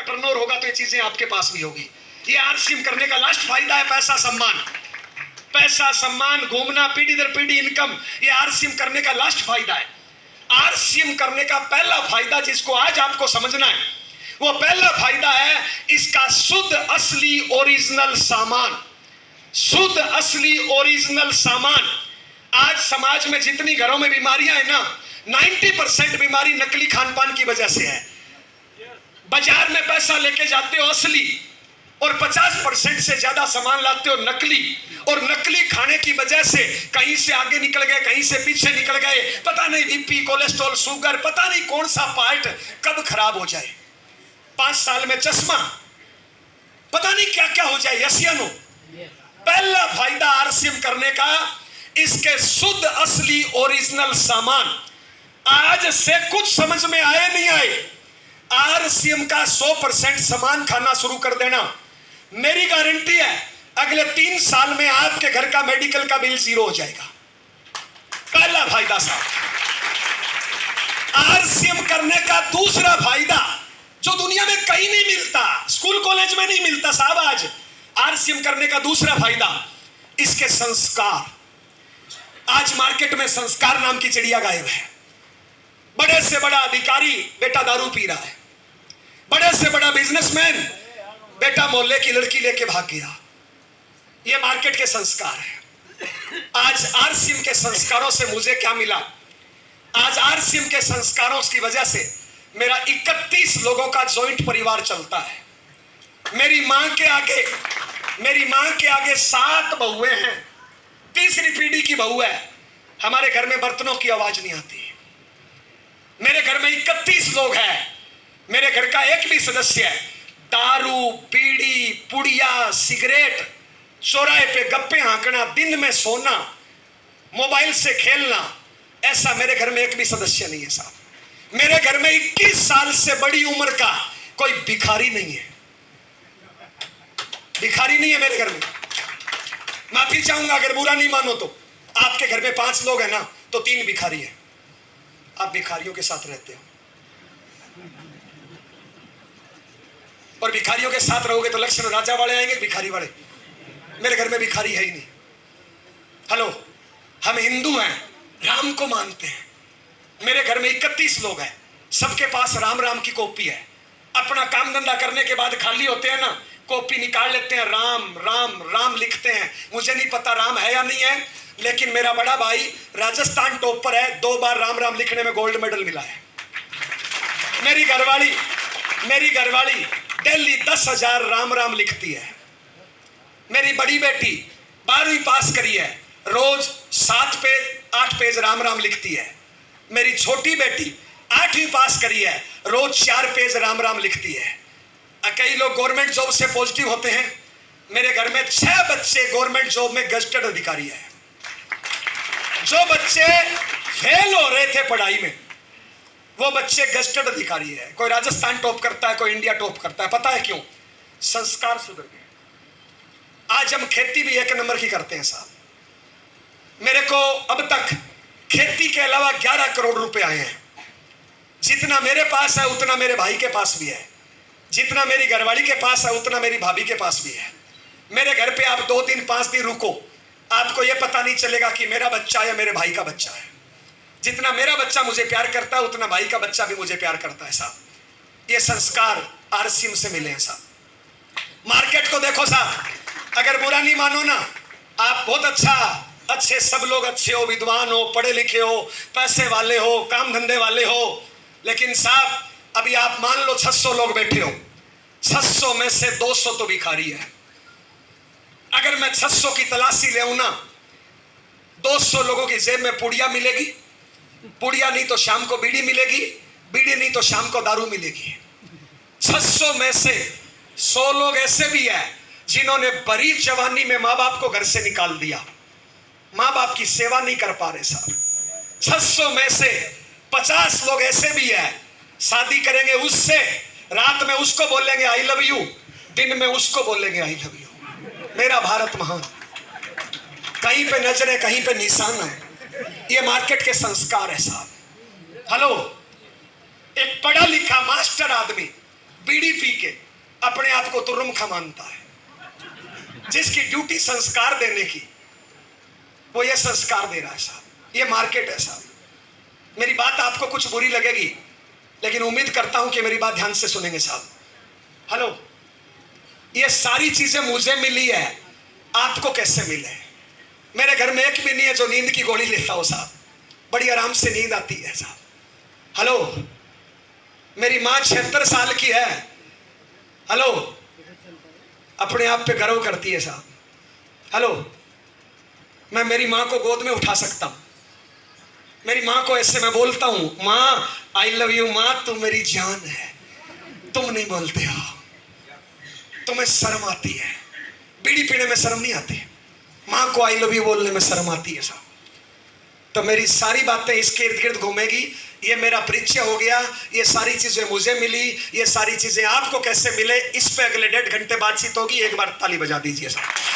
Turnover होगा तो ये चीजें आपके पास भी होगी। ये आरसीएम करने का लास्ट फायदा है पैसा सम्मान। पैसा सम्मान, घूमना, पीढ़ी दर पीढ़ी इनकम, ये आरसीएम करने का लास्ट फायदा है। आरसीएम करने का पहला फायदा जिसको आज आपको समझना है, वो पहला फायदा है इसका शुद्ध असली ओरिजिनल सामान। शुद्ध असली ओरिजिनल सामान। आज समाज में जितनी घरों में बीमारियां हैं ना, 90% बीमारी नकली खान पान की वजह से है। बाजार में पैसा लेके जाते हो असली, और 50% से ज्यादा सामान लाते हो नकली, और नकली खाने की वजह से कहीं से आगे निकल गए, कहीं से पीछे निकल गए, पता नहीं बीपी, कोलेस्ट्रॉल, शुगर, पता नहीं कौन सा पार्ट कब खराब हो जाए। 5 साल में चश्मा, पता नहीं क्या क्या हो जाए, यसियानो। पहला फायदा आरसीएम करने का, इसके शुद्ध असली ओरिजिनल सामान। आज से कुछ समझ में आए नहीं आए, आरसीएम का 100% सामान खाना शुरू कर देना, मेरी गारंटी है अगले 3 साल में आपके घर का मेडिकल का बिल 0 हो जाएगा। पहला फायदा साहब। आरसीएम करने का दूसरा फायदा जो दुनिया में कहीं नहीं मिलता, स्कूल कॉलेज में नहीं मिलता साहब, आज आरसीएम करने का दूसरा फायदा, इसके संस्कार। आज मार्केट में संस्कार नाम की चिड़िया गायब है। बड़े से बड़ा अधिकारी बेटा दारू पी रहा है, बड़े से बड़ा बिजनेसमैन बेटा मोहल्ले की लड़की लेके भाग गया। ये मार्केट के संस्कार है। आज आरसीएम के संस्कारों से मुझे क्या मिला? आज आरसीएम के संस्कारों की वजह से मेरा 31 लोगों का जॉइंट परिवार चलता है। मेरी मां के आगे 7 बहुएं हैं, तीसरी पीढ़ी की बहू है। हमारे घर में बर्तनों की आवाज नहीं आती। मेरे घर में 31 लोग हैं, मेरे घर का एक भी सदस्य है दारू, बीड़ी, पुड़िया, सिगरेट, चौराहे पे गप्पे हाँकना, दिन में सोना, मोबाइल से खेलना, ऐसा मेरे घर में एक भी सदस्य नहीं है साहब। मेरे घर में 21 साल से बड़ी उम्र का कोई भिखारी नहीं है। भिखारी नहीं है मेरे घर में। माफी चाहूंगा अगर बुरा नहीं मानो तो। आपके घर में 5 लोग हैं ना, तो 3 भिखारी हैं। आप भिखारियों के साथ रहते हो, और भिखारियों के साथ रहोगे तो लक्षण राजा वाले आएंगे, भिखारी वाले। मेरे घर में भिखारी है ही नहीं। हेलो, हम हिंदू हैं, राम को मानते हैं। मेरे घर में 31 लोग हैं, सबके पास राम राम की कॉपी है। अपना काम धंधा करने के बाद खाली होते हैं ना, कॉपी निकाल लेते हैं, राम राम राम लिखते हैं। मुझे नहीं पता राम है या नहीं है, लेकिन मेरा बड़ा भाई राजस्थान टॉपर है, 2 बार राम राम लिखने में गोल्ड मेडल मिला है। मेरी घरवाली डेली 10,000 राम राम लिखती है। मेरी बड़ी बेटी 12वीं पास करी है, रोज 8 पेज राम राम लिखती है। मेरी छोटी बेटी 8वीं पास करी है, रोज 4 पेज राम राम लिखती है। कई लोग गवर्नमेंट जॉब से पॉजिटिव होते हैं। मेरे घर में 6 बच्चे गवर्नमेंट जॉब में गजटेड अधिकारी है। जो बच्चे फेल हो रहे थे पढ़ाई में, वो बच्चे गजटेड अधिकारी है। कोई राजस्थान टॉप करता है, कोई इंडिया टॉप करता है। पता है क्यों? संस्कार सुधर गए। आज हम खेती भी 1 नंबर की करते हैं साहब। मेरे को अब तक खेती के अलावा 11 करोड़ रुपए आए हैं। जितना मेरे पास है उतना मेरे भाई के पास भी है, जितना मेरी घरवाली के पास है उतना मेरी भाभी के पास भी है। मेरे घर पे आप 2 दिन 5 दिन रुको, आपको यह पता नहीं चलेगा कि मेरा बच्चा या मेरे भाई का बच्चा है। जितना मेरा बच्चा मुझे प्यार करता है उतना भाई का बच्चा भी मुझे प्यार करता है साहब। ये संस्कार आरसीएम से मिले हैं साहब। मार्केट को देखो साहब, अगर बुरा नहीं मानो ना, आप बहुत अच्छे सब लोग अच्छे हो, विद्वान हो, पढ़े लिखे हो, पैसे वाले हो, काम धंधे वाले हो, लेकिन साहब अभी आप मान लो 600 लोग बैठे हो, 600 में से 200 तो भिखारी है। अगर मैं 600 की तलाशी ले ना, 200 लोगों की जेब में पुड़िया मिलेगी, पुड़िया नहीं तो शाम को बीड़ी मिलेगी, बीड़ी नहीं तो शाम को दारू मिलेगी। 600 में से 100 लोग ऐसे भी है जिन्होंने बड़ी जवानी में माँ बाप को घर से निकाल दिया, माँ बाप की सेवा नहीं कर पा रहे साहब। 600 में से 50 लोग ऐसे भी है, शादी करेंगे उससे, रात में उसको बोलेंगे आई लव यू, दिन में उसको बोलेंगे आई लव यू। मेरा भारत महान। कहीं पे नजरें, कहीं पे निशान है। ये मार्केट के संस्कार है साहब। हेलो, एक पढ़ा लिखा मास्टर आदमी बीड़ी पी के अपने आप को तुर्रमखा मानता है, जिसकी ड्यूटी संस्कार देने की, वो ये संस्कार दे रहा है साहब। ये मार्केट है साहब। मेरी बात आपको कुछ बुरी लगेगी, लेकिन उम्मीद करता हूं कि मेरी बात ध्यान से सुनेंगे साहब। हेलो, ये सारी चीजें मुझे मिली है, आपको कैसे मिले? मेरे घर में एक भी नहीं है जो नींद की गोली लेता हो साहब, बड़ी आराम से नींद आती है साहब। हेलो, मेरी माँ 76 साल की है, हेलो, अपने आप पे गर्व करती है साहब। हेलो, मैं मेरी माँ को गोद में उठा सकता हूँ, मेरी माँ को ऐसे मैं बोलता हूँ, माँ आई लव यू, माँ तू मेरी जान है। तुम नहीं बोलते हो, तुम्हें शर्म आती है, बीड़ी पीने में शर्म नहीं आती, माँ को आई लव यू बोलने में शर्म आती है साहब। तो मेरी सारी बातें इसके इर्द गिर्द घूमेगी। ये मेरा परिचय हो गया, ये सारी चीजें मुझे मिली, ये सारी चीजें आपको कैसे मिले, इस पे अगले 1.5 घंटे बातचीत होगी। एक बार ताली बजा दीजिए साहब।